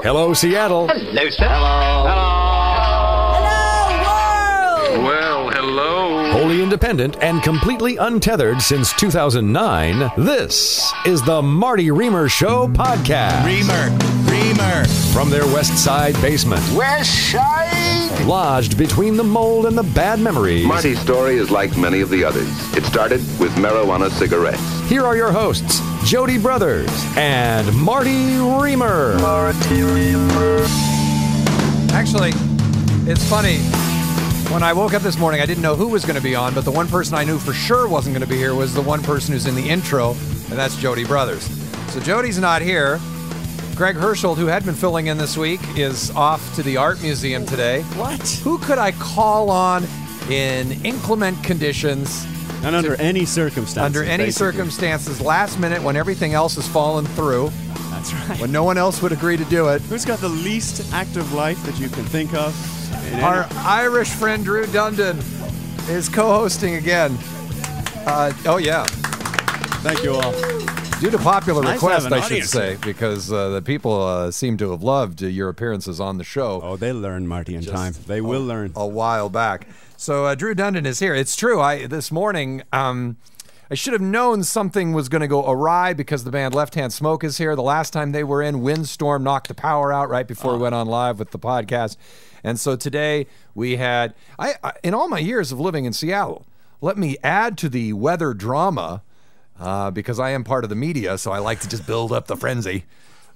Hello, Seattle. Hello, sir. Hello. Hello, world! Well, hello. Wholly independent and completely untethered since 2009, this is the Marty Reamer Show podcast. Reamer. From their West Side basement, West Side. lodged between the mold and the bad memories. Marty's story is like many of the others. It started with marijuana cigarettes. Here are your hosts, Jody Brothers and Marty Reamer. Actually, it's funny. When I woke up this morning, I didn't know who was going to be on, but the one person I knew for sure wasn't going to be here was the one person who's in the intro, and that's Jody Brothers. So Jody's not here. Greg Hersholt, who had been filling in this week, is off to the art museum today. What? Who could I call on in inclement conditions? And under any circumstances. Under any basically. circumstances, last minute when everything else has fallen through, That's right. when no one else would agree to do it. Who's got the least active life that you can think of? Our Irish friend Drew Dundon is co-hosting again. Oh yeah, Thank you all. due to popular Nice to request, have an I should audience say, here. because the people seem to have loved your appearances on the show. Oh, they'll learn, Marty, in time. They will learn. A while back. So Drew Dundon is here. It's true. This morning, I should have known something was going to go awry because the band Left Hand Smoke is here. The last time they were in, windstorm knocked the power out right before we went on live with the podcast. And so today we had, in all my years of living in Seattle, let me add to the weather drama because I am part of the media, so I like to just build up the frenzy.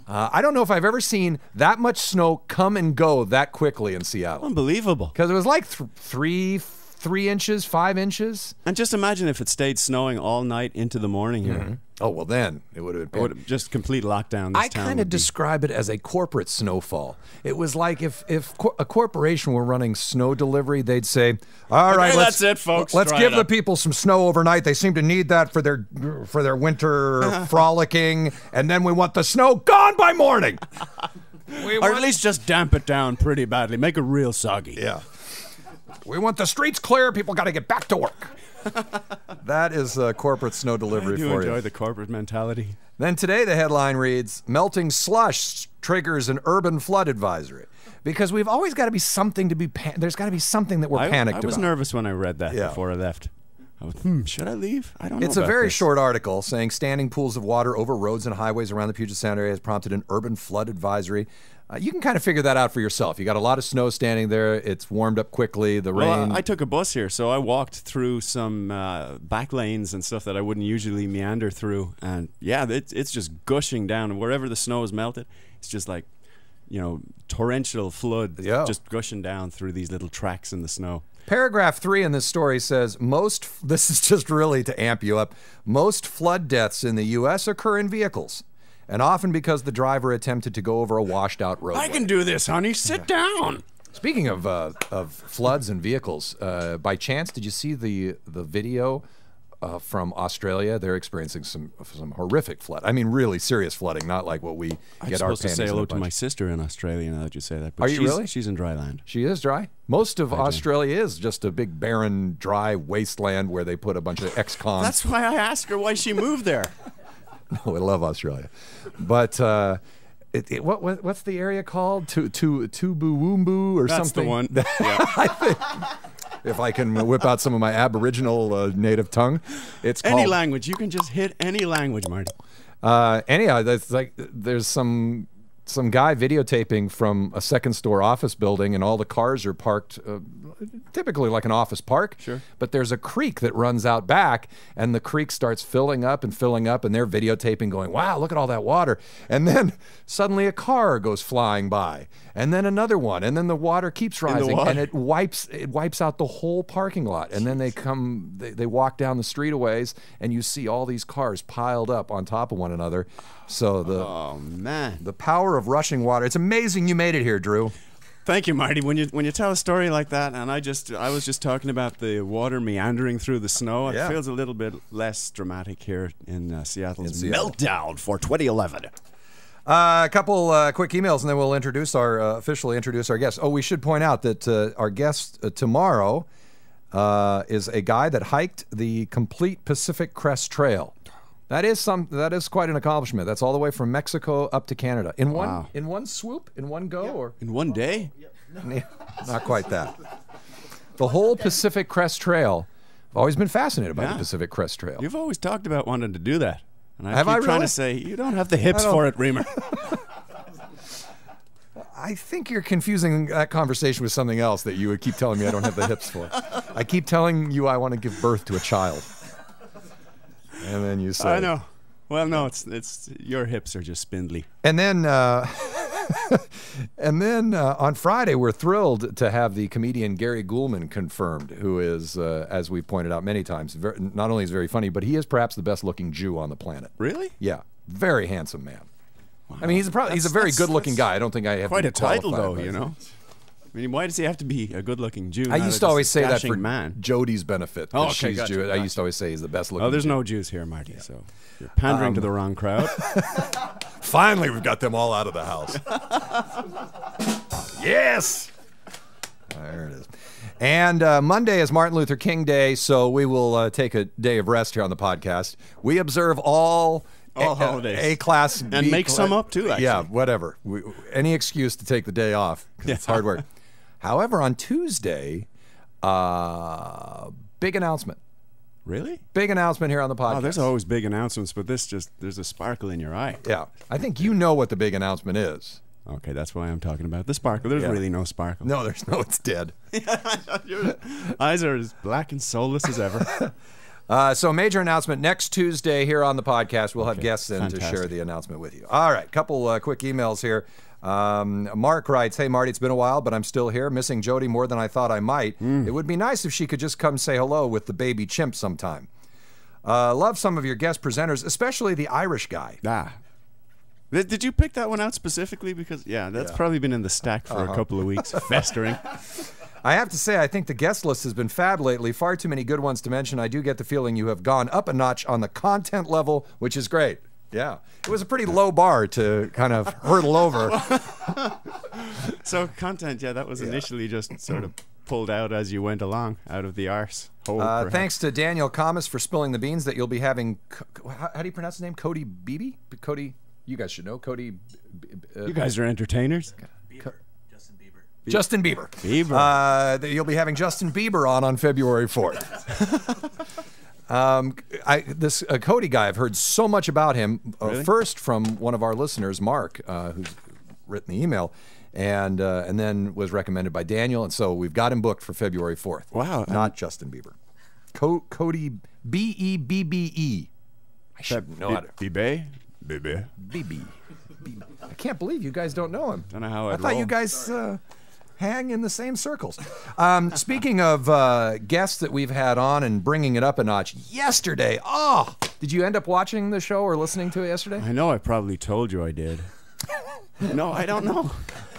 I don't know if I've ever seen that much snow come and go that quickly in Seattle. Unbelievable. Because it was like 3 inches, 5 inches. And just imagine if it stayed snowing all night into the morning here. Oh, well, then it would have It been. would have just complete lockdown. This I town kind would of be- describe it as a corporate snowfall. It was like if a corporation were running snow delivery, they'd say, "All right, that's it, folks. Let's Dry give it the up." people some snow overnight. They seem to need that for their winter frolicking, and then we want the snow gone by morning." Or at least just damp it down pretty badly. Make it real soggy. Yeah. We want the streets clear. People got to get back to work. That is corporate snow delivery I do for enjoy you. the corporate mentality. Then today the headline reads, "Melting slush triggers an urban flood advisory." Because we've always got to be something to be, there's got to be something that we're panicked I was about. nervous when I read that Yeah. before I left. I was, should I leave? I don't know. It's a about very this. short article saying standing pools of water over roads and highways around the Puget Sound area has prompted an urban flood advisory. You can kind of figure that out for yourself. You got a lot of snow standing there. It's warmed up quickly. The rain. Well, I took a bus here, so I walked through some back lanes and stuff that I wouldn't usually meander through. And yeah, it's just gushing down. And wherever the snow is melted, it's just like, torrential flood just gushing down through these little tracks in the snow. Paragraph 3 in this story says, this is just really to amp you up, most flood deaths in the U.S. occur in vehicles, and often because the driver attempted to go over a washed-out roadway. I can do this, honey. Sit down. Speaking of floods and vehicles, by chance, did you see the video from Australia? They're experiencing some horrific flood. I mean, really serious flooding, not like what we I'm get our supposed to panties say in a hello to bunch. my sister in Australia now that you say that. But Are you really? She's in dry land. She is dry. Most of Australia is just a big barren, dry wasteland where they put a bunch of ex-cons. That's why I asked her why she moved there. No, I love Australia, but what's the area called? Tubuwumbu or That's something? the one. Yeah. If I can whip out some of my Aboriginal native tongue, it's called Any language. You can just hit any language, Marty. anyhow. That's like there's some guy videotaping from a second-store office building, and all the cars are parked typically like an office park. Sure. But there's a creek that runs out back, and the creek starts filling up, and they're videotaping going, wow, look at all that water. And then suddenly a car goes flying by, and then another one, and then the water keeps rising, and it wipes out the whole parking lot. And then they walk down the street a ways, and you see all these cars piled up on top of one another. So the power of rushing water. It's amazing you made it here, Drew. Thank you, Marty. When you tell a story like that, and I was just talking about the water meandering through the snow, it feels a little bit less dramatic here in Seattle's meltdown for 2011. A couple quick emails, and then we'll officially introduce our guest. Oh, we should point out that our guest tomorrow is a guy that hiked the complete Pacific Crest Trail. That is quite an accomplishment. That's all the way from Mexico up to Canada in Wow. one swoop, in one go, or In one day? not quite that. The whole Pacific Crest Trail. I've always been fascinated by the Pacific Crest Trail. You've always talked about wanting to do that. And I Have keep I trying really? to say, you don't have the hips for it, Reamer. I think you're confusing that conversation with something else that you would keep telling me I don't have the hips for. I keep telling you I want to give birth to a child. And then you say... I know. Well, no, it's your hips are just spindly. And then... and then on Friday, we're thrilled to have the comedian Gary Goulman confirmed, who is, as we've pointed out many times, not only is very funny, but he is perhaps the best-looking Jew on the planet. Really? Yeah, very handsome man. Wow. I mean, he's a very good-looking guy. I don't think I have quite to a title, qualify though. him. You know. I mean, why does he have to be a good-looking Jew? I used to always say that for man. Jody's benefit. Oh, okay, she's gotcha, Jew. I gotcha. used to always say he's the best-looking. Oh, there's Jew. no Jews here, Marty. So you're pandering to the wrong crowd. Finally, we've got them all out of the house. Yes! There it is. And Monday is Martin Luther King Day, so we will take a day of rest here on the podcast. We observe all holidays. A-class, And make some up, too, actually. Yeah, whatever. Any excuse to take the day off, 'cause it's hard work. However, on Tuesday, big announcement. Really? Big announcement here on the podcast. Oh, there's always big announcements, but there's a sparkle in your eye. Yeah. I think you know what the big announcement is. Okay, that's why I'm talking about the sparkle. There's really no sparkle. No, it's dead. Your eyes are as black and soulless as ever. So major announcement next Tuesday here on the podcast. We'll have guests in to share the announcement with you. All right, couple quick emails here. Mark writes, "Hey Marty, it's been a while, but I'm still here. Missing Jody more than I thought I might. It would be nice if she could just come say hello with the baby chimp sometime. Love some of your guest presenters, especially the Irish guy." Did you pick that one out specifically? Because, that's probably been in the stack for a couple of weeks, festering. I have to say, I think the guest list has been fab lately. Far too many good ones to mention. I do get the feeling you have gone up a notch on the content level, which is great. Yeah. It was a pretty low bar to kind of hurdle over. So content, that was initially just sort of pulled out as you went along, out of the arse hole. Thanks to Daniel Kamas for spilling the beans that you'll be having. How do you pronounce his name? Cody Beebe? Cody, you guys should know. Cody. You guys are entertainers. Justin Bieber. You'll be having Justin Bieber on February 4th. This Cody guy, I've heard so much about him. Really? First from one of our listeners, Mark, who's written the email, and then was recommended by Daniel, and so we've got him booked for February 4th. Wow. Not Justin Bieber. Cody Bebbe. I should know how to. Bebe. Bebe. I can't believe you guys don't know him. Don't know how I I'd thought roll. you guys hang in the same circles. Speaking of guests that we've had on and bringing it up a notch, yesterday, did you end up watching the show or listening to it yesterday? I know I probably told you I did. No, I don't know.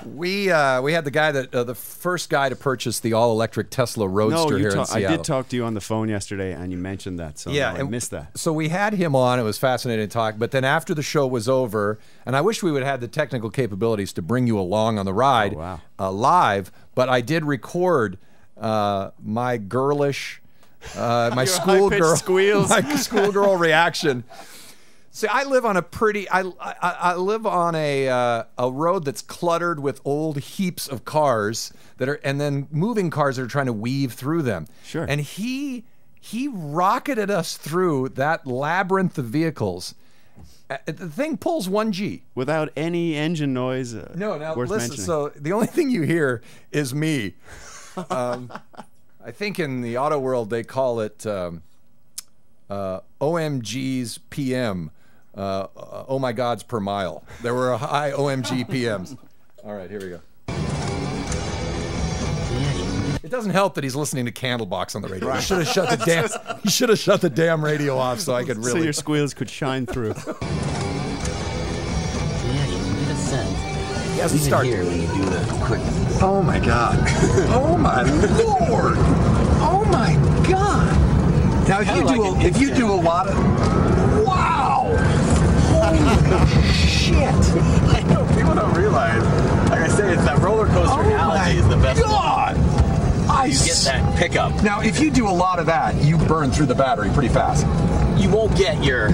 We had the guy that the first guy to purchase the all-electric Tesla Roadster here in Seattle. I did talk to you on the phone yesterday, and you mentioned that, so I missed that. So we had him on. It was fascinating to talk. But then after the show was over, and I wish we would have had the technical capabilities to bring you along on the ride live, but I did record my girlish, my schoolgirl reaction. See, I live on I live on a road that's cluttered with old heaps of cars and then moving cars that are trying to weave through them. Sure. And he rocketed us through that labyrinth of vehicles. The thing pulls 1G. Without any engine noise. No, now worth listen. mentioning. So the only thing you hear is me. I think in the auto world they call it OMGs PM. Oh my Gods per mile. There were a high OMG PMs. All right, here we go. It doesn't help that he's listening to Candlebox on the radio. He should have shut the damn. He should have shut the damn radio off so I could really. So your squeals could shine through. Yeah, you can get a sense. He hasn't Even started. here when you do the quick. Oh my God. Oh my Lord. Oh my God. Now if you do a lot of. Wow. Holy shit. I know, people don't realize. Like I say, it's that roller coaster analogy is the best. God. You get that pickup. Now, if you do a lot of that, you burn through the battery pretty fast. You won't get your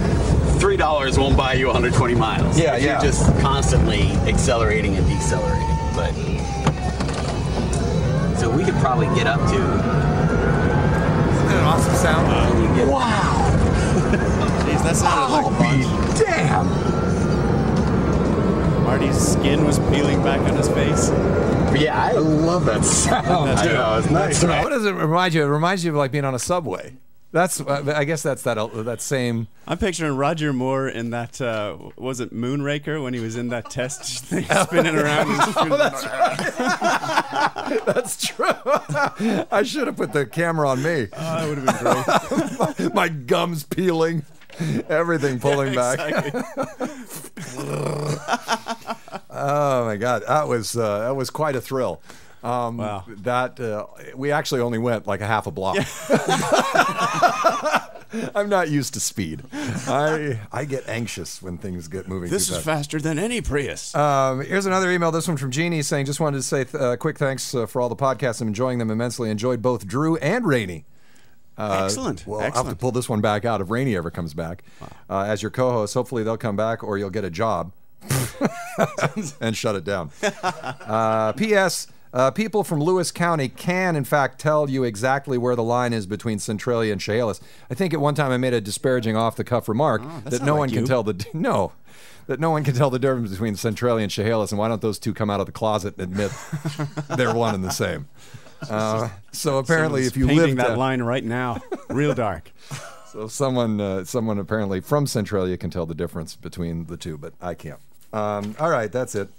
$3 won't buy you 120 miles. Yeah, You're yeah. just constantly accelerating and decelerating. But so we could probably get up to. Isn't that an awesome sound? Wow. Jeez, that sounded like fun. Damn. Marty's skin was peeling back on his face. Yeah, I love that sound. That too. I know, it's nice. What does it remind you? It reminds you of like being on a subway. That's, I guess that's that same. I'm picturing Roger Moore in that, was it Moonraker when he was in that test thing spinning around? That's right. That's true. I should have put the camera on me. That would have been great. My gums peeling, everything pulling back. Exactly. Oh my God, that was quite a thrill. Wow. That we actually only went like a half a block. I'm not used to speed. I get anxious when things get moving. This too is fast. faster than any Prius. Here's another email. This one from Jeannie saying, just wanted to say quick thanks for all the podcasts. I'm enjoying them immensely. Enjoyed both Drew and Rainey. Excellent. Well, I'll have to Excellent. pull this one back out if Rainey ever comes back as your co-host. Hopefully they'll come back or you'll get a job and shut it down. P.S. People from Lewis County can, in fact, tell you exactly where the line is between Centralia and Chehalis. I think at one time I made a disparaging off-the-cuff remark that no one can tell the that no one can tell the difference between Centralia and Chehalis, and why don't those two come out of the closet and admit they're one and the same? So apparently, if you painting live that line right now, real dark. so someone apparently from Centralia can tell the difference between the two, but I can't. All right, that's it.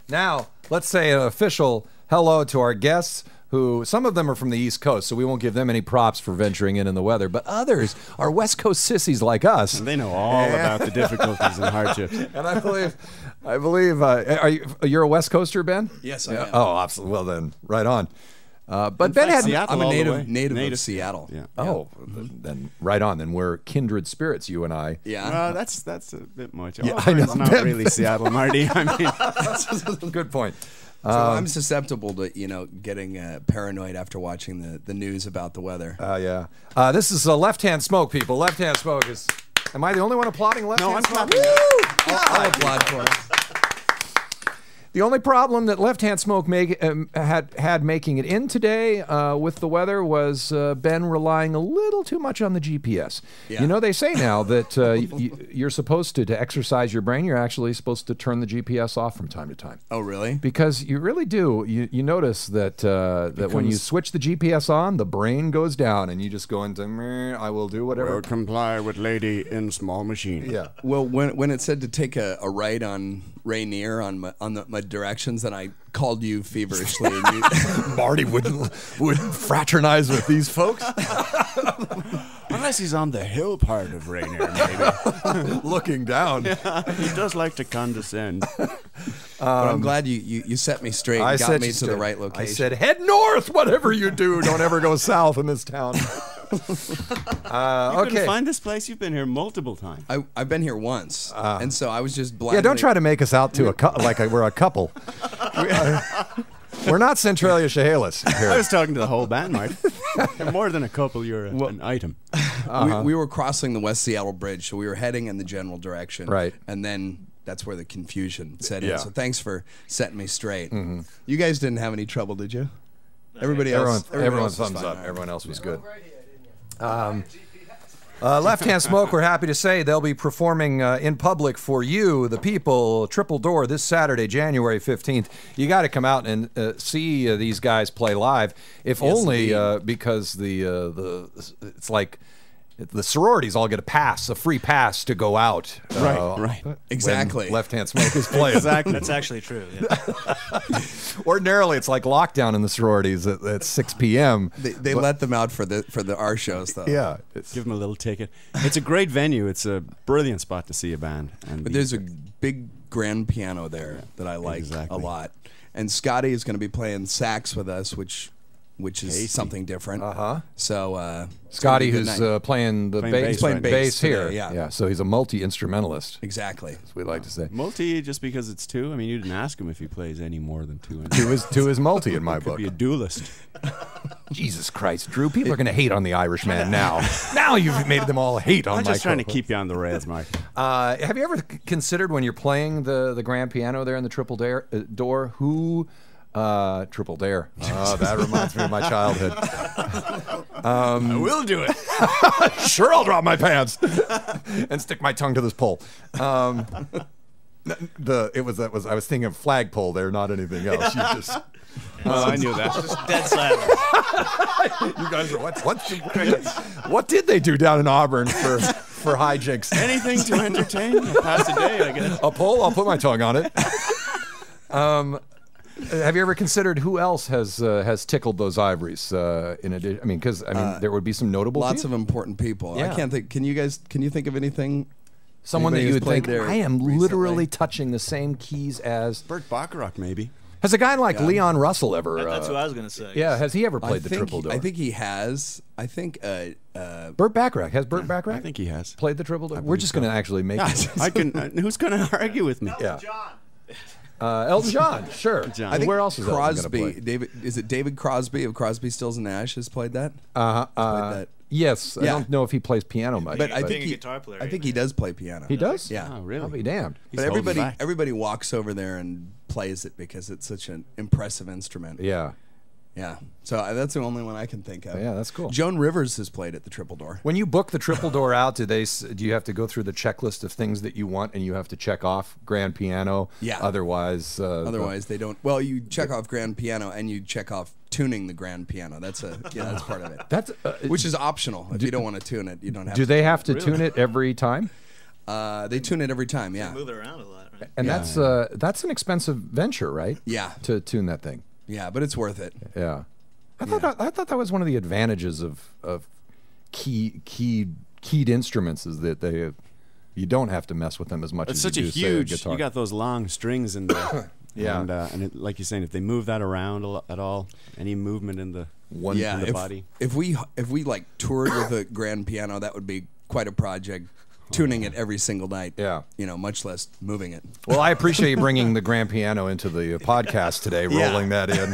Now, let's say an official hello to our guests, who some of them are from the East Coast, so we won't give them any props for venturing in the weather, but others are West Coast sissies like us. And they know all about the difficulties and hardships. And I believe, you're a West Coaster, Ben? Yes, I am. Oh, absolutely. Well then, right on. But Ben had. Seattle I'm a all the way. native of Seattle. Yeah. Oh, then right on. Then we're kindred spirits, you and I. Yeah. Well, that's a bit much. Yeah, I I know. It's not really Seattle, Marty. I mean, Good point. So I'm susceptible to getting paranoid after watching the news about the weather. Yeah. This is Left Hand Smoke, people. Left Hand Smoke is. Am I the only one applauding Left No, Hand I'm Smoke? clapping. I'll applaud for it. The only problem that Left Hand Smoke had making it in today with the weather was Ben relying a little too much on the GPS. Yeah. You know, they say now that you're supposed to exercise your brain. You're actually supposed to turn the GPS off from time to time. Oh, really? Because you really do. You notice that that when you switch the GPS on, the brain goes down, and you just go into I will do whatever. will comply with lady in small machine. Yeah. Well, when it said to take a right on Rainier on my directions, then I called you feverishly. And you Marty wouldn't fraternize with these folks. Unless he's on the hill part of Rainier, maybe. Looking down. He does like to condescend. but I'm glad you set me straight and got me to the right location. I said, head north, whatever you do. Don't ever go south in this town. You Okay. couldn't find this place? You've been here multiple times. I've been here once, and so I was just blindly. Yeah, don't try to make us out to we're a couple. We're not Centralia Chehalis here. I was talking to the whole band, Marty. You're more than a couple. You're an item. We were crossing the West Seattle Bridge, so we were heading in the general direction. Right. And then that's where the confusion set in. Yeah. So thanks for setting me straight. You guys didn't have any trouble, did you? Everybody else. Everyone else was thumbs fine. up. Everyone else was good. Left Hand Smoke, we're happy to say they'll be performing in public for you, the people, Triple Door, this Saturday, January 15th. You got to come out and see these guys play live, if only because it's like the sororities all get a free pass to go out. Right. Exactly. Left Hand Smoke is playing. Exactly. That's actually true. Yeah. Ordinarily, it's like lockdown in the sororities at 6 p.m. They let them out for our shows though. Yeah. Give them a little ticket. It's a great venue. It's a brilliant spot to see a band. But there's a big grand piano there that I like Exactly. a lot. And Scotty is going to be playing sax with us, which which is something different. So Scotty, who's playing the bass, he's playing bass here. today, yeah. So he's a multi-instrumentalist, exactly. as we like to say. Multi, just because it's two. I mean, you didn't ask him if he plays any more than two. Two is multi in my book. Be a duelist. Jesus Christ, Drew! People are going to hate on the Irishman now. Now you've made them all hate on. I'm just trying to keep you on the rails, Mark. Have you ever considered when you're playing the grand piano there in the triple door who? Triple Dare. Oh, that reminds me of my childhood. I will do it. Sure, I'll drop my pants and stick my tongue to this pole. I was thinking of flagpole there, not anything else. You just. I knew that. Just dead silent. You guys are what did they do down in Auburn for hijinks? Anything to entertain. Pass a day, I guess. A pole? I'll put my tongue on it. Have you ever considered who else has tickled those ivories? In addition, because there would be some notable. Lots people. of important people. Yeah. I can't think. Can you think of anything? Someone that Anybody you who's would think played there I am recently? literally touching the same keys as. Burt Bacharach, maybe. Has a guy like Leon Russell ever? That's what I was going to say. Yeah, has he ever played the triple door? I think he has. I think. Burt Bacharach has Burt Bacharach. I think he has Played the triple door. We're just going to actually make. I can. Who's going to argue with me? Yeah. Elton John, sure. John. I think where else is Crosby? Elton gonna play? Is it David Crosby of Crosby, Stills and Nash has played that? Yes, I don't know if he plays piano much, but I think Being a he, guitar player, I think he does play piano. he does. Yeah. Oh, really? I'll be damned. He's But holding back. everybody walks over there and plays it because it's such an impressive instrument. Yeah. Yeah. So that's the only one I can think of. Yeah, that's cool. Joan Rivers has played at the Triple Door. When you book the triple door out, do you have to go through the checklist of things that you want, and you have to check off grand piano? Yeah. Otherwise, They don't. Well, you check off grand piano and you check off tuning the grand piano. That's part of it. That's which is optional. If you don't want to tune it, you don't have. Do to. they have to tune it every time? They tune it every time. Yeah. Move it around a lot, right? And that's an expensive venture, right? Yeah. To tune that thing. Yeah, but it's worth it. Yeah. I thought that was one of the advantages of keyed instruments is that you don't have to mess with them as much It's as such you a do, huge. say, a guitar. You got those long strings in there. Yeah. And like you're saying, if they move that around at all, any movement in the in the body. If we like toured with a grand piano, that would be quite a project. Tuning it every single night. Yeah. Much less moving it. Well, I appreciate you bringing the grand piano into the podcast today, rolling that in.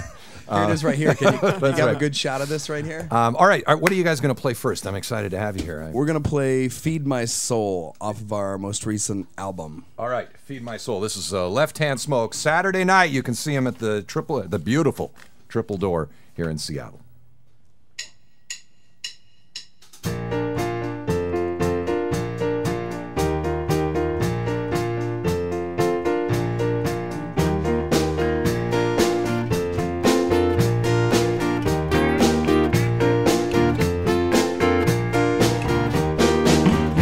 Here it is right here. Can you have right. a good shot of this right here? All right. What are you guys going to play first? I'm excited to have you here. We're going to play Feed My Soul off of our most recent album. All right. Feed My Soul. This is Left Hand Smoke. Saturday night, you can see him at the beautiful Triple Door here in Seattle.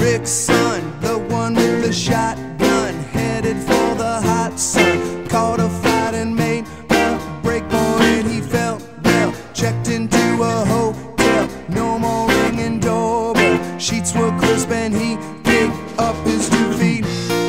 Rick's son, the one with the shotgun, headed for the hot sun, caught a fight and made a break for it. He felt well, checked into a hotel, no more ringing doorbell. Sheets were crisp and he picked up his 2 feet.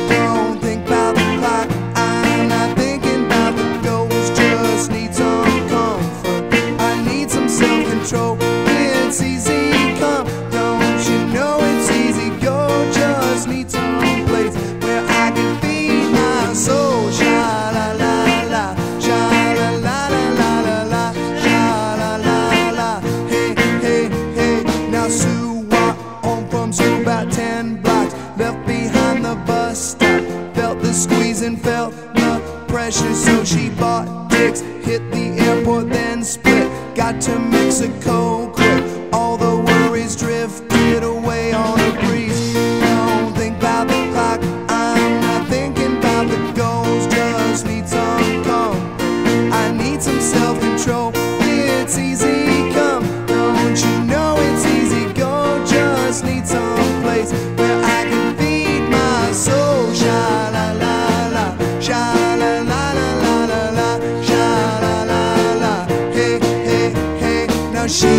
Don't think about the clock, I'm not thinking about the ghost, just need some comfort. I need some self-control, it's easy come, don't you know it's easy go, just need some place where I can feed my soul. Sha la la la, sha la la la la la, sha la la la. Hey hey hey, now Sue walked home from school about 10 blocks, left behind the bus stop, felt the squeeze and felt the pressure, so she bought tickets, hit the airport, then split, got to Mexico quick. All the worries drifted away on a breeze. Don't think about the clock, I'm not thinking about the goals, just need some comfort. I need some self-control, it's easy come, don't you know it's easy go, just need some place where I can feed my soul. Sha la la la, sha la la la la la la, sha la la la. Hey hey hey, now she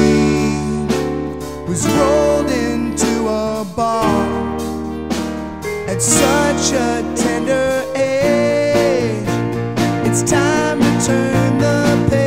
was rolled into a bar at such a tender age. It's time to turn the page.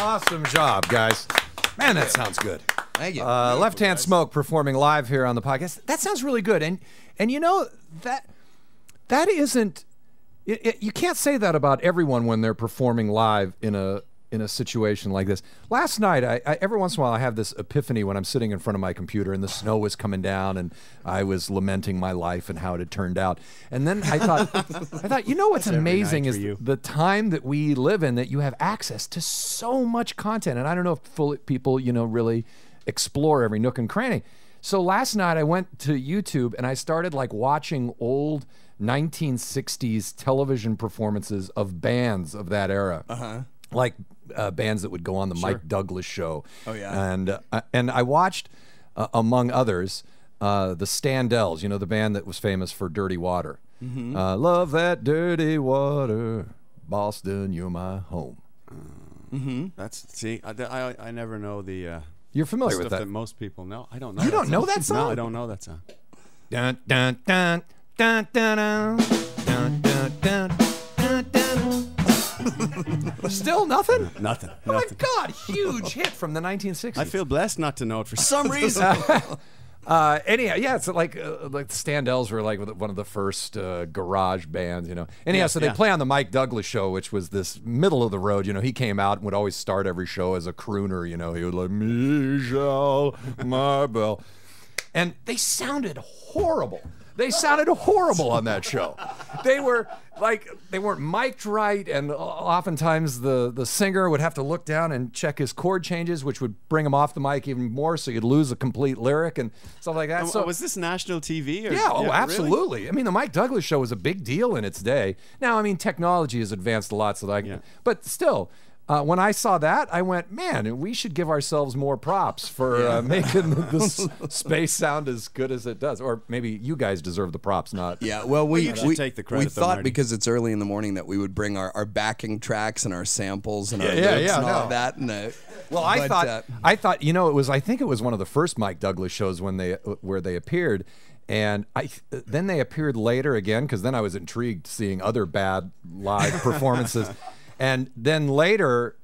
Awesome job, guys. Man, that sounds good. Thank you. Left Hand Smoke performing live here on the podcast. That sounds really good. And you know, that isn't... you can't say that about everyone when they're performing live in a situation like this. Last night, I every once in a while I have this epiphany when I'm sitting in front of my computer and the snow was coming down and I was lamenting my life and how it had turned out. And then I thought, you know what's amazing is the time that we live in, that you have access to so much content. And I don't know if people, really explore every nook and cranny. So last night I went to YouTube and I started like watching old 1960s television performances of bands of that era. Like bands that would go on the Mike Douglas show. Oh yeah. And I watched, among others, the Standells. You know, the band that was famous for Dirty Water. Love that dirty water, Boston, you're my home. I never know the. You're familiar with stuff that? Most people know. I don't know. You don't know that song? No, I don't know that song. Dun dun dun dun dun dun dun dun dun. Still nothing? Nothing. Oh my God! Huge hit from the 1960s. I feel blessed not to know it for some reason. Anyhow, yeah, it's like the Standells were like one of the first garage bands, Anyhow, so they play on the Mike Douglas show, which was this middle of the road. He came out and would always start every show as a crooner. He would like Michelle Marbell, and they sounded horrible. They sounded horrible on that show. They weren't mic'd right, and oftentimes the singer would have to look down and check his chord changes, which would bring him off the mic even more, so you'd lose a complete lyric and stuff like that. So was this national TV? Yeah, absolutely. Really? I mean, the Mike Douglas show was a big deal in its day. Now, I mean, technology has advanced a lot, but still. When I saw that, I went, man, we should give ourselves more props for making this space sound as good as it does. Or maybe you guys deserve the props, not... Yeah, well, we take the credit. We thought because it's early in the morning that we would bring our backing tracks and our samples and our loops and all of that. And, well, I thought, I think it was one of the first Mike Douglas shows where they appeared. And then they appeared later again, because then I was intrigued seeing other bad live performances. And then later,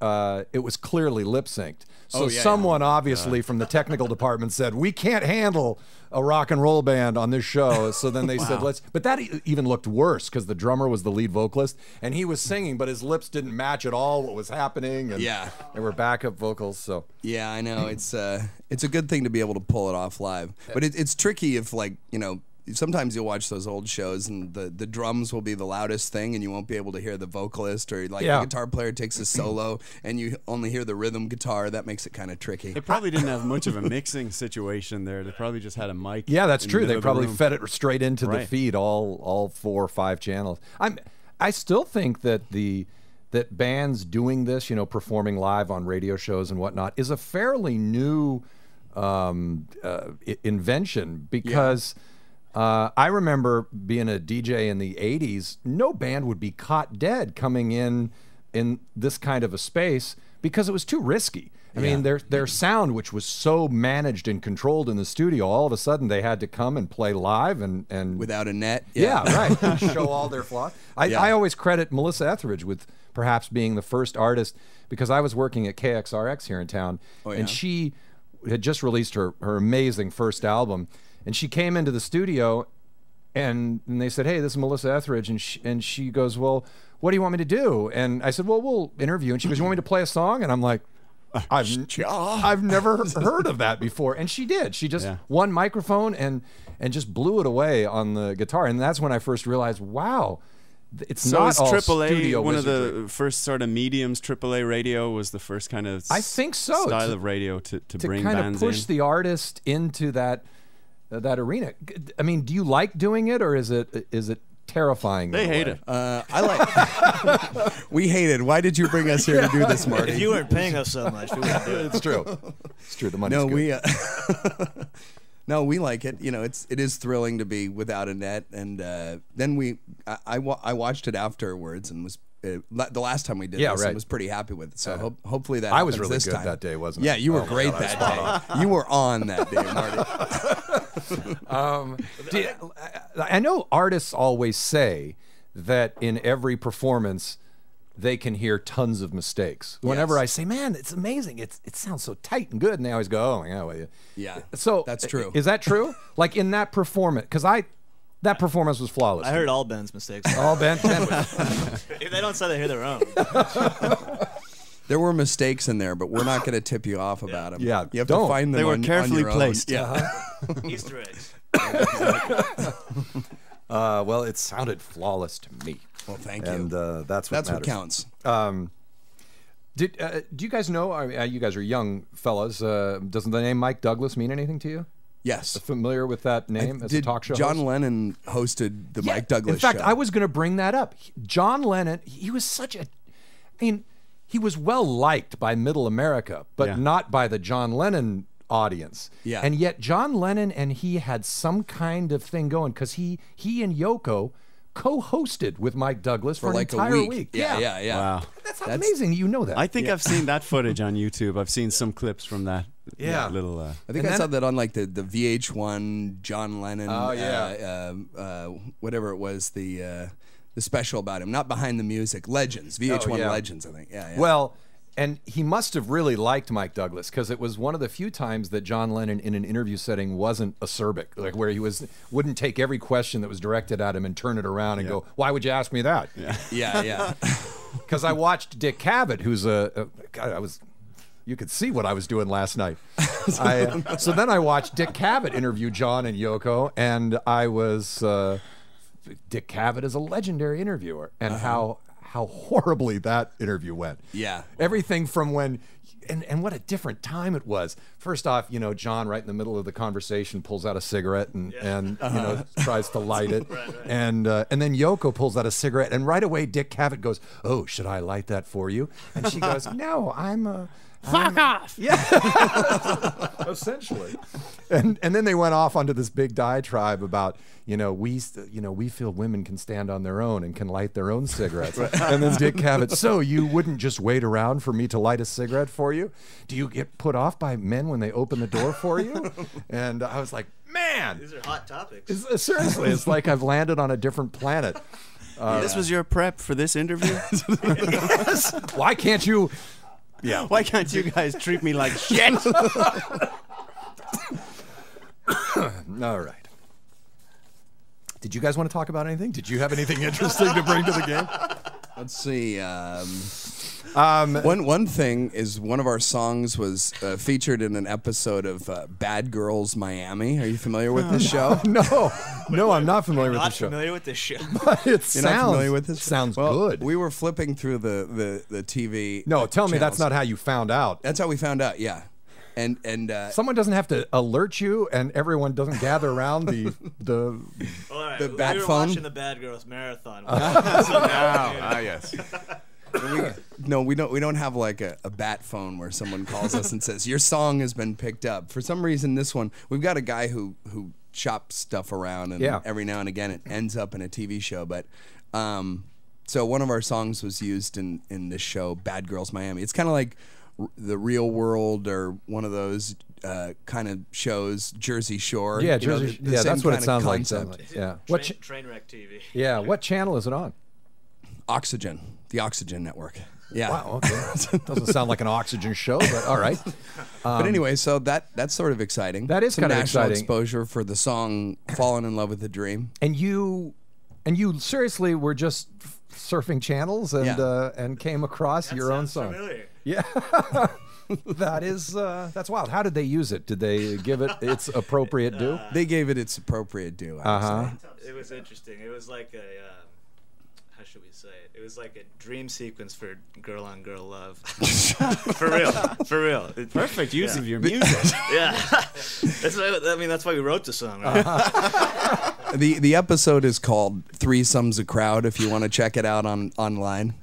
it was clearly lip synced. So someone obviously from the technical department said, we can't handle a rock and roll band on this show. So then they said, but that even looked worse because the drummer was the lead vocalist and he was singing, but his lips didn't match at all what was happening. And there were backup vocals. So yeah, I know. It's a good thing to be able to pull it off live. But it's tricky if sometimes you'll watch those old shows and the drums will be the loudest thing and you won't be able to hear the vocalist, or the guitar player takes a solo and you only hear the rhythm guitar. That makes it kind of tricky. They probably didn't have much of a mixing situation there. They probably just had a mic. Yeah, that's true. They probably fed it straight into the feed, all 4 or 5 channels. I still think that that bands doing this, performing live on radio shows and whatnot, is a fairly new invention because. I remember being a DJ in the 80s, no band would be caught dead coming in this kind of a space because it was too risky. I mean, their sound, which was so managed and controlled in the studio, all of a sudden they had to come and play live and without a net. Right. And show all their flaws. I always credit Melissa Etheridge with perhaps being the first artist, because I was working at KXRX here in town, and she had just released her amazing first album. And she came into the studio, and they said, "Hey, this is Melissa Etheridge," and she goes, "Well, what do you want me to do?" And I said, "Well, we'll interview." And she goes, "You want me to play a song?" And I'm like, "I've never heard of that before." And she did. She just one microphone and just blew it away on the guitar. And that's when I first realized, wow. It's so not all AAA studio one wizardry. of the first sort of mediums? AAA radio was the first kind of I think so style of radio to bring kind bands of push in. the artist into that arena. I mean, do you like doing it, or is it terrifying? They hate it. I like. We hate it. Why did you bring us here to do this, Marty? If you weren't paying us so much, we wouldn't do it. It's true. It's true. The money's No, good. No, we like it. It is thrilling to be without a net, and then I watched it afterwards and was. The last time we did this, I was pretty happy with it. So hopefully that I was happens really this good time. that day, wasn't Yeah, it? you were great that day. You were on that day, Marty. I know artists always say that in every performance, they can hear tons of mistakes. Whenever I say, man, it's amazing. It sounds so tight and good. And they always go, oh, yeah, well, Yeah. So that's true. Is that true? Like in that performance, because that performance was flawless. I heard all Ben's mistakes. All Ben was. If they don't say they hear their own. There were mistakes in there, but we're not going to tip you off about them. Yeah, you have don't. to find them. They were on carefully your own. placed. Yeah. Easter eggs. Well, it sounded flawless to me. Well, thank you. And that's what what counts. Do you guys know? You guys are young fellas. Doesn't the name Mike Douglas mean anything to you? Yes. Familiar with that name as a talk show John host? Lennon hosted the Mike Douglas In fact, show. I was going to bring that up. John Lennon, he was such a... I mean, he was well liked by middle America, but not by the John Lennon audience. Yeah. And yet John Lennon and he had some kind of thing going because he and Yoko co-hosted with Mike Douglas for an like entire a week. week. Yeah. Wow. That's amazing. You know that. I think I've seen that footage on YouTube. I've seen some clips from that. Yeah. Little. I think I saw that on like the VH1 John Lennon. Oh, yeah. Whatever it was, the special about him, not Behind the Music, Legends, VH1 Legends, I think. Yeah. Well, and he must have really liked Mike Douglas because it was one of the few times that John Lennon in an interview setting wasn't acerbic, like where he wouldn't take every question that was directed at him and turn it around and go, "Why would you ask me that?" Yeah. Because I watched Dick Cavett, who's you could see what I was doing last night. So then I watched Dick Cavett interview John and Yoko, and I was Dick Cavett is a legendary interviewer, and how horribly that interview went. Yeah. Everything from when, and what a different time it was. First off, John right in the middle of the conversation pulls out a cigarette and tries to light it. Right. And then Yoko pulls out a cigarette and right away Dick Cavett goes, "Oh, should I light that for you?" And she goes, "No, Fuck off!" Yeah, essentially. And then they went off onto this big diatribe about we feel women can stand on their own and can light their own cigarettes. And then Dick Cavett, "So you wouldn't just wait around for me to light a cigarette for you? Do you get put off by men when they open the door for you?" And I was like, man, these are hot topics. Seriously, it's like I've landed on a different planet. This was your prep for this interview? Yes. Why can't you? Yeah. Why can't you guys treat me like shit? All right. Did you guys want to talk about anything? Did you have anything interesting to bring to the game? Let's see. One thing is one of our songs was featured in an episode of Bad Girls Miami. Are you familiar with this show? No, I'm not familiar with the show. Not familiar with this show. You're not familiar with this? Sounds good. We were flipping through the TV. No, tell me that's not how you found out. That's how we found out. Yeah. And someone doesn't have to alert you, and everyone doesn't gather around the the bat we were phone. Watching the Bad Girls Marathon. Yes. We don't have like a bat phone where someone calls us and says your song has been picked up. For some reason, this one we've got a guy who chops stuff around, and every now and again it ends up in a TV show. But so one of our songs was used in this show, Bad Girls Miami. It's kind of like The Real World or one of those kind of shows, Jersey Shore. Yeah, Jersey. The that's what it sounds concept. like. Yeah. Trainwreck TV. Yeah. What channel is it on? Oxygen, the Oxygen Network. Yeah. Wow. Okay. Doesn't sound like an Oxygen show, but all right. But anyway, so that's sort of exciting. That is Some kind of national exciting. exposure for the song "Fallen in Love with a Dream." And you seriously were just surfing channels and came across your own song. Familiar. Yeah. That's wild. How did they use it? Did they give it its appropriate due? They gave it its appropriate due. I would say. It was interesting. It was like a how should we say it? It was like a dream sequence for girl on girl love. For real. Perfect use of your music. Yeah. That's why we wrote the song. Right? The episode is called "Threesomes a Crowd." If you want to check it out online.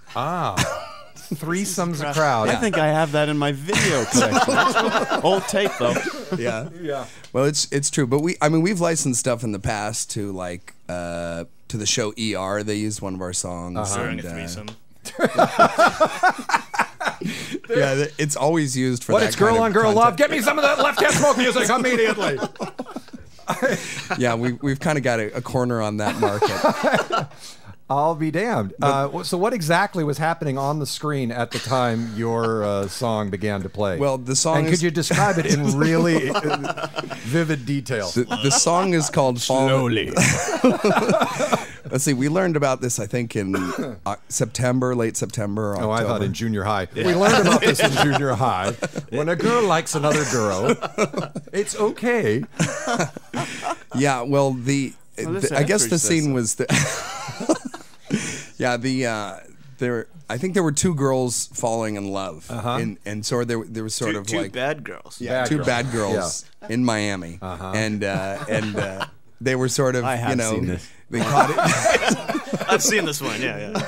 Threesomes a Crowd. I think I have that in my video collection. Old tape though. Yeah. Well, it's true, but we've licensed stuff in the past to like to the show ER. They used one of our songs during a threesome. Yeah, it's always used for What? that It's girl kind of on girl content. love. Get me some of that left hand smoke music immediately. Yeah, we've kind of got a corner on that market. I'll be damned. So what exactly was happening on the screen at the time your song began to play? Well, the song and could you describe it in really vivid detail? The song is called Slowly. Let's see. We learned about this, I think, in September, late September. October. Oh, I thought in junior high. Yeah. We learned about this in junior high. When a girl likes another girl, it's okay. Yeah. Well, I guess the scene was I think there were two girls falling in love, and so there was sort of two like bad girls. Yeah, two bad girls in Miami, and they were sort of seen this. They caught it. I've seen this one. Yeah.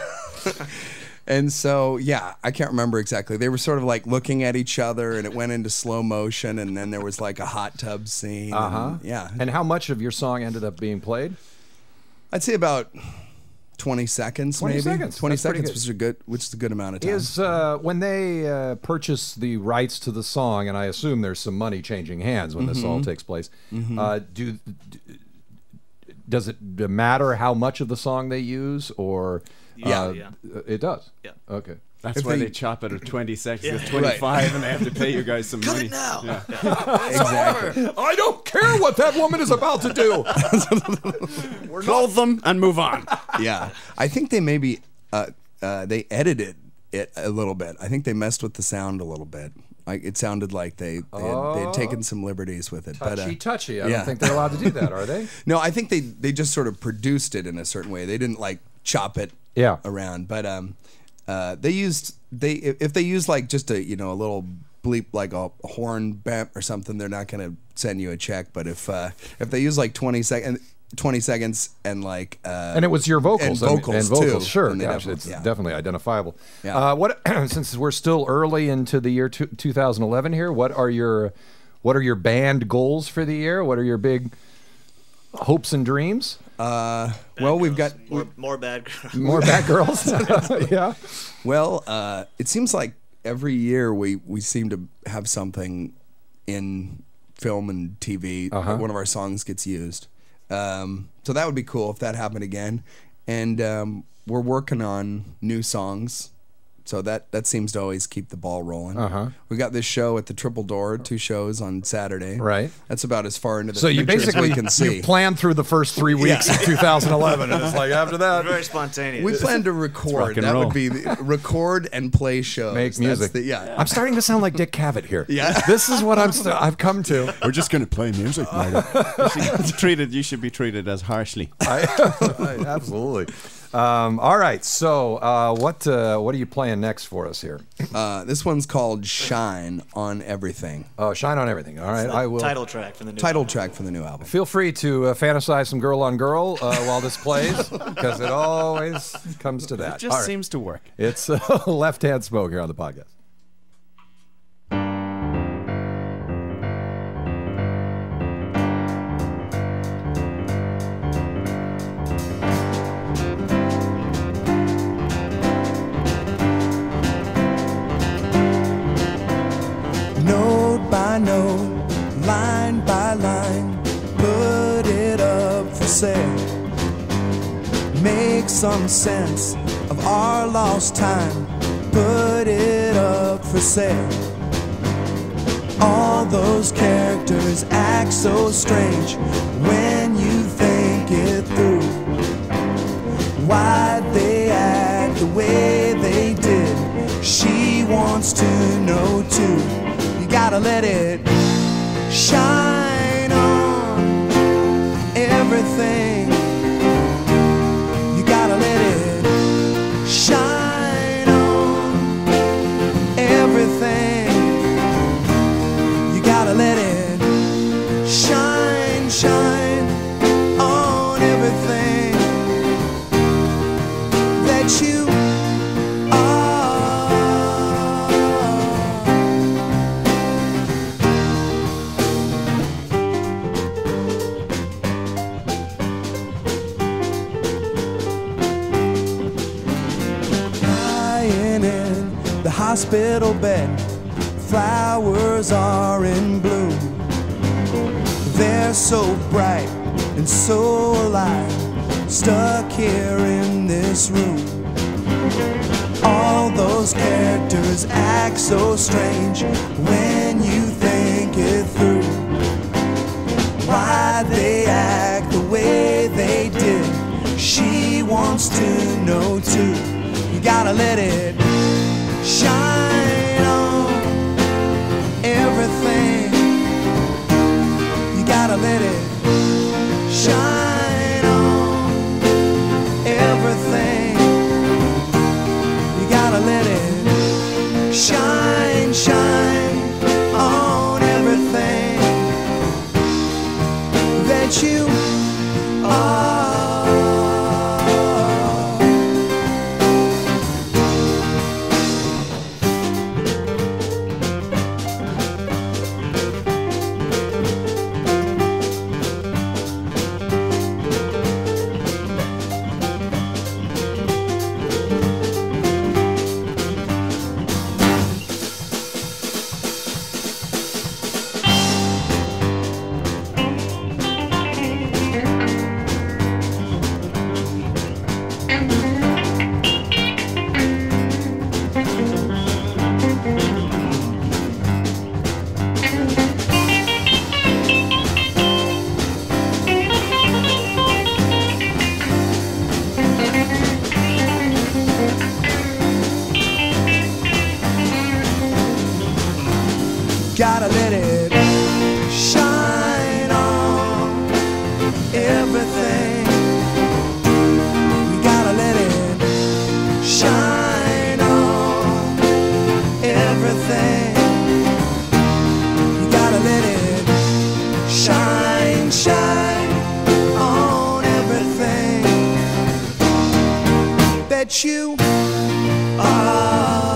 And so, I can't remember exactly. They were sort of like looking at each other, and it went into slow motion, and then there was like a hot tub scene. And how much of your song ended up being played? I'd say about 20 seconds, 20 maybe. seconds. 20 That's pretty seconds which is a good amount of time. Is when they purchase the rights to the song, and I assume there's some money changing hands when this all takes place. Does it matter how much of the song they use, or it does? Yeah. Okay. That's why they chop it at 20 seconds. It's 25, and they have to pay you guys some money. Cut it now. Exactly. I don't care what that woman is about to do. Clothe them and move on. Yeah, I think they maybe they edited it a little bit. I think they messed with the sound a little bit. Like it sounded like they had taken some liberties with it. Touchy. I don't think they're allowed to do that, are they? No, I think they just sort of produced it in a certain way. They didn't like chop it around, but if they use like just a little bleep, like a horn bent or something, they're not going to send you a check. But if they use like 20 seconds and like and it was your vocals and vocals too, sure, it's definitely identifiable. What since we're still early into the year 2011 here, what are your band goals for the year? What are your big hopes and dreams? We've got more bad girls. More bad girls. Yeah. Well, it seems like every year we seem to have something in film and TV. One of our songs gets used. So that would be cool if that happened again. And we're working on new songs. So that seems to always keep the ball rolling. We got this show at the Triple Door, 2 shows on Saturday. Right. That's about as far into the so you future as basically we can see. you planned through the first 3 weeks of 2011, and it's like after that, very spontaneous. We plan to record. That would be record and play shows. Make music. I'm starting to sound like Dick Cavett here. Yeah. This is what I've come to. We're just going to play music, Marty. You should be treated as harshly. Absolutely. All right. So, what are you playing next for us here? This one's called "Shine on Everything." Oh, "Shine on Everything." All right, I will. Title track from the new album. Feel free to fantasize some girl on girl while this plays, because it always comes to that. It just seems to work. It's Left Hand Smoke here on the podcast. By note, line by line, put it up for sale. Make some sense of our lost time, put it up for sale. All those characters act so strange when you think it through. Why'd they act the way they did? She wants to know too. Gotta let it shine on everything. You gotta let it shine on everything. You gotta let it shine, shine on everything that you hospital bed, flowers are in bloom. They're so bright and so alive, stuck here in this room. All those characters act so strange when you think it through. Why they act the way they did, she wants to know too. You gotta let it shine on everything. You gotta let it shine on everything. You gotta let it shine, shine on everything that you are. Gotta let it shine on everything. You gotta let it shine on everything. You gotta let it shine, shine on everything that you are.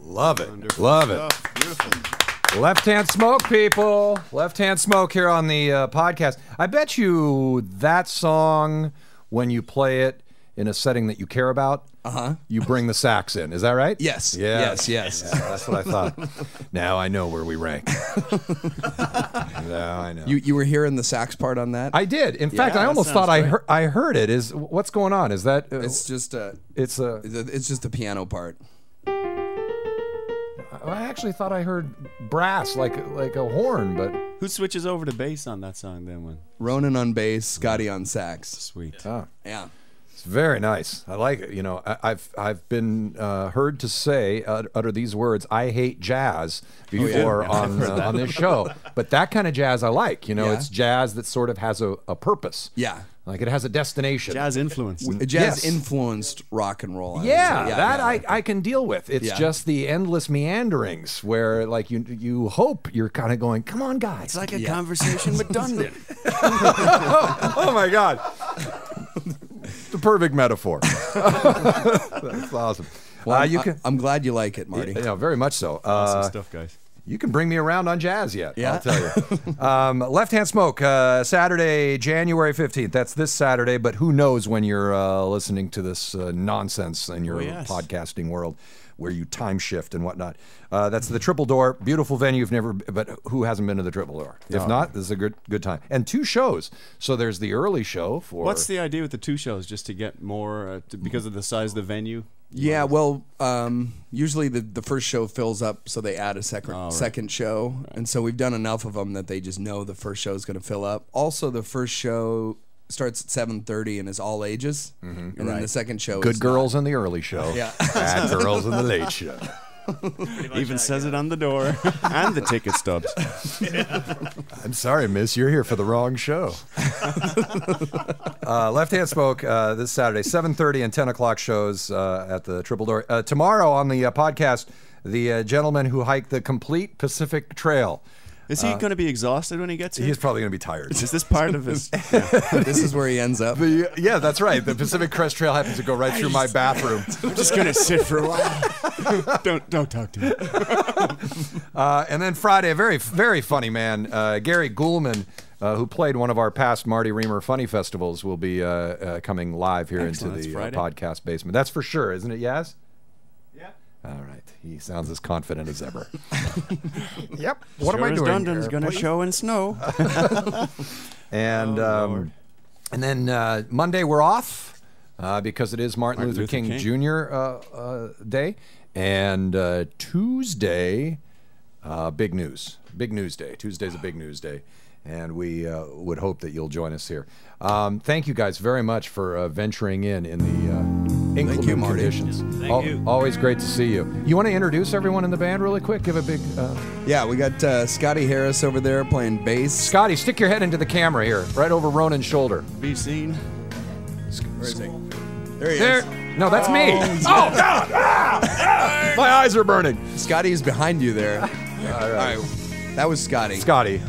Love it. Wonderful Love it. stuff. Beautiful. Left Hand Smoke, people. Left Hand Smoke here on the podcast. I bet you that song, when you play it in a setting that you care about, you bring the sax in. Is that right? Yes. Yes. Yes. Yeah, that's what I thought. Now I know where we rank. Now I know. You were hearing the sax part on that? I did. In fact, Yeah, I that almost thought sounds I heard it. Is what's going on? Is that It's just it's a it's just the piano part. I actually thought I heard brass, like a horn, but Who switches over to bass on that song then? When Ronan on bass, Scotty on sax. sweet. Yeah. it's very nice. I like it. You know, I've been heard to say utter these words. I hate jazz before on this show, but that kind of jazz I like. You know, Yeah. it's jazz that sort of has a purpose. Yeah. Like it has a destination. Jazz influence. Jazz Yes. influenced rock and roll. I would Yeah, say. that I can deal with. It's Yeah. just the endless meanderings where, like, you hope you're kind of going, come on, guys. It's like a conversation with Dundon. Oh my God. The perfect metaphor. That's awesome. Well, You can, I'm glad you like it, Marty. yeah, very much so. Awesome stuff, guys. You can bring me around on jazz yet, Yeah. I'll tell you. Left Hand Smoke, Saturday, January 15th. That's this Saturday, but who knows when you're listening to this nonsense in your yes. podcasting world where you time shift and whatnot. That's the Triple Door, beautiful venue. You've never, but who hasn't been to the Triple Door? If not, this is a good time. And 2 shows. So there's the early show for. What's the idea with the 2 shows? Just to get more, because of the size of the venue? Yeah, well, usually the first show fills up, so they add a second show. Right. And so we've done enough of them that they just know the first show is going to fill up. Also, the first show starts at 7:30 and is all ages. And then the second show Good is girls in the early show. Yeah. Bad girls in the late show. Even says it on the door and the ticket stubs. I'm sorry, miss. You're here for the wrong show. Left Hand Smoke this Saturday, 7:30 and 10 o'clock shows at the Triple Door. Tomorrow on the podcast, the gentleman who hiked the complete Pacific Trail. Is he going to be exhausted when he gets here? He's probably going to be tired. Is this part of his... This is where he ends up. Yeah, that's right. The Pacific Crest Trail happens to go right through my bathroom. I'm just going to sit for a while. Don't talk to me. And then Friday, a very, very funny man, Gary Goulman, who played one of our past Marty Reamer Funny Festivals, will be coming live here into the podcast basement. That's for sure, isn't it, Yaz? Yeah. All right. He sounds as confident as ever. Yep. What am I doing? Dundon's going to show in snow. And then Monday we're off because it is Martin Luther King Jr. Day. And Tuesday, big news. Big news day. Tuesday's a big news day. And we would hope that you'll join us here. Thank you guys very much for venturing in the inclement conditions. Thank you. Always great to see you. You want to introduce everyone in the band really quick? Give a big... Yeah, we got Scotty Harris over there playing bass. Scotty, stick your head into the camera here, right over Ronan's shoulder. Be seen. Where is he? There he is. No, that's me. Oh, God! My eyes are burning. Scotty's behind you there. All right. That was Scotty. Scotty.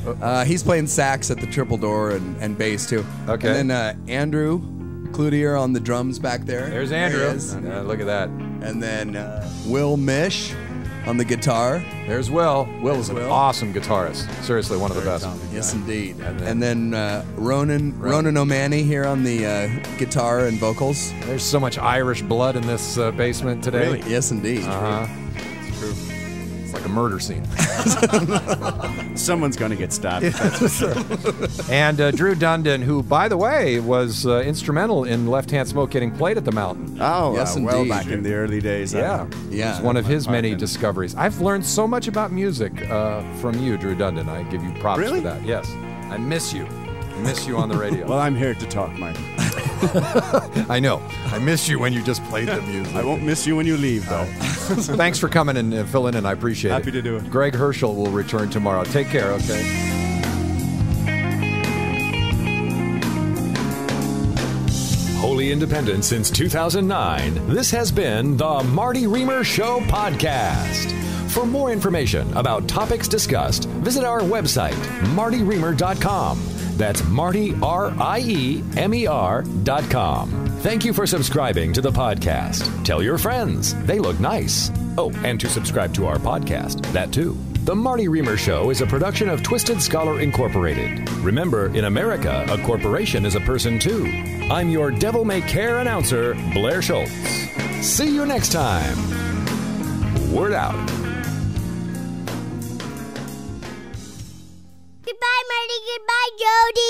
He's playing sax at the Triple Door and bass, too. Okay. And then Andrew Cloutier on the drums back there. There's Andrew. There he is. Look at that. And then Will Mish on the guitar. There's Will. Will is an awesome guitarist. Seriously, one of the best. Yes, indeed. And then Ronan O'Mahony here on the guitar and vocals. There's so much Irish blood in this basement today. Really? Yes, indeed. Uh-huh. It's true. It's like a murder scene. Someone's going to get stabbed. And Drew Dundon, who, by the way, was instrumental in Left Hand Smoke getting played at the Mountain. Oh, yes, well, indeed. back in the early days. Yeah. Yeah. It's one of his many discoveries. I've learned so much about music from you, Drew Dundon. I give you props Really? for that. Yes. I miss you. I miss you on the radio. Well, I'm here to talk, Mike. I know. I miss you when you just played the music. I won't miss you when you leave, though. Thanks for coming and filling in. I appreciate it. Happy to do it. Greg Herschel will return tomorrow. Take care, okay? Wholly independent since 2009, this has been the Marty Reamer Show podcast. For more information about topics discussed, visit our website, martyreamer.com. That's Marty, RIEMER.com. Thank you for subscribing to the podcast. Tell your friends. They look nice. Oh, and to subscribe to our podcast. That too. The Marty Reamer Show is a production of Twisted Scholar Incorporated. Remember, in America, a corporation is a person too. I'm your devil-may-care announcer, Blair Schultz. See you next time. Word out. Goodbye, Marty. Goodbye, Jody.